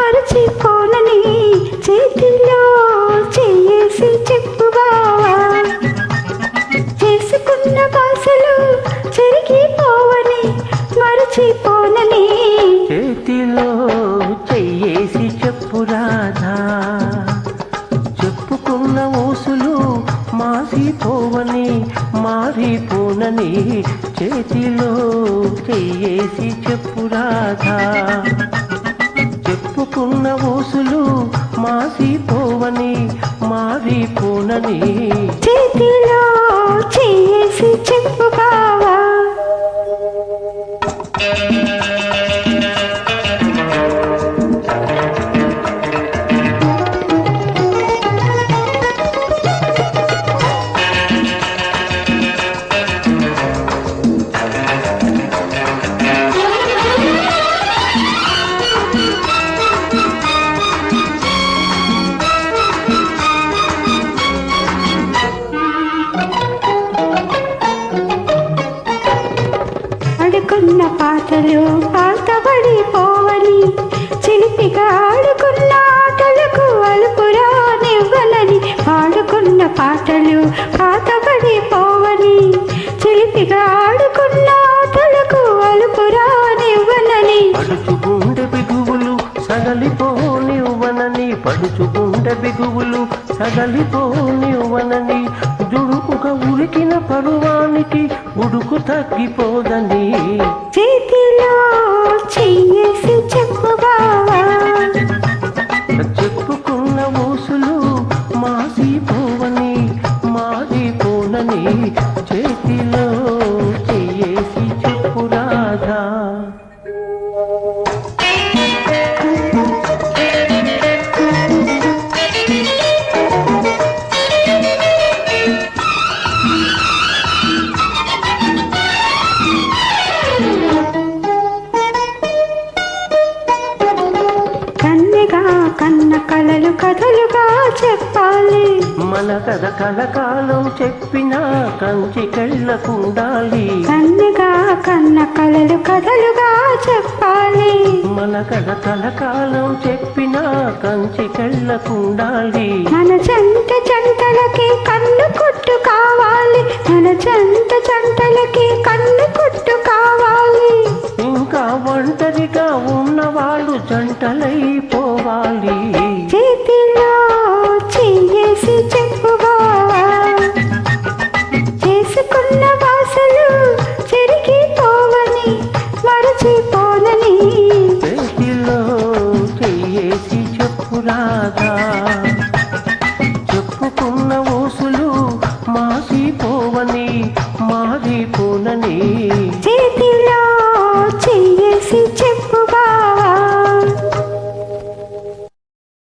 మరచిపోనని చేతిలో చేసి చెప్పు బావా చేసుకున్న భాషలు చెరిగిపోవని మరచిపోనని చేతిలో చెయ్యేసి చెప్పు రాధా చెప్పుకున్న ఊసులు మాసిపోవని మారిపోనని చేతిలో చెయ్యేసి చెప్పు రాధా చెప్పుకున్న ఊసులు మాసిపోవని మారిపోనని చేతిలో చేసి చెప్పు బావా ఆడుకున్న పాటలు పాతబడిపోవని చిలిపిగా ఆడుకున్న ఆటలకు అలుపురా నివ్వనని ఆడుకున్న పాటలు పాతబడిపోవని చిలిపిగా ఆడుకున్న ఆటలకు అలుపురా నివ్వనని పడుచుగుండె బిగువులు సగలిపోనివ్వనని పడుచుగుండె బిగువులు సగలిపోనివ్వనని దుడుకుగా ఉరికిన పరువానికి ఉడుకు తగ్గిపోదని చేతిలో చేసి చెప్పు బావా చెప్పుకున్న ఊసులు మాసిపోవని మారిపోనని చేతిలో చేసి చెప్పు రాధా కన్న కలలు కథలుగా చెప్పాలి మన కథ కలకాలం చెప్పినా కంచికెళ్ళకుండాలి కన్నగా కన్న కలలు కథలుగా చెప్పాలి మన కథ కలకాలం చెప్పినా కంచికెళ్ళకుండాలి మన జంట జంటలకి కన్ను కొట్టు కావాలి మన జంట జంటలకి కన్ను కొట్టు కావాలి ఇంకా ఒంటరిగా ఉన్నవాళ్ళు జంటలైపోవాలి చేతిలో చేసి చెప్పు బావా చేసుకున్న భాషలు చెరిగిపోవని మరచిపోనని చేతిలో చేసి చెప్పు రాధా చెప్పుకున్న ఊసులు మాసిపోవని మారిపోనని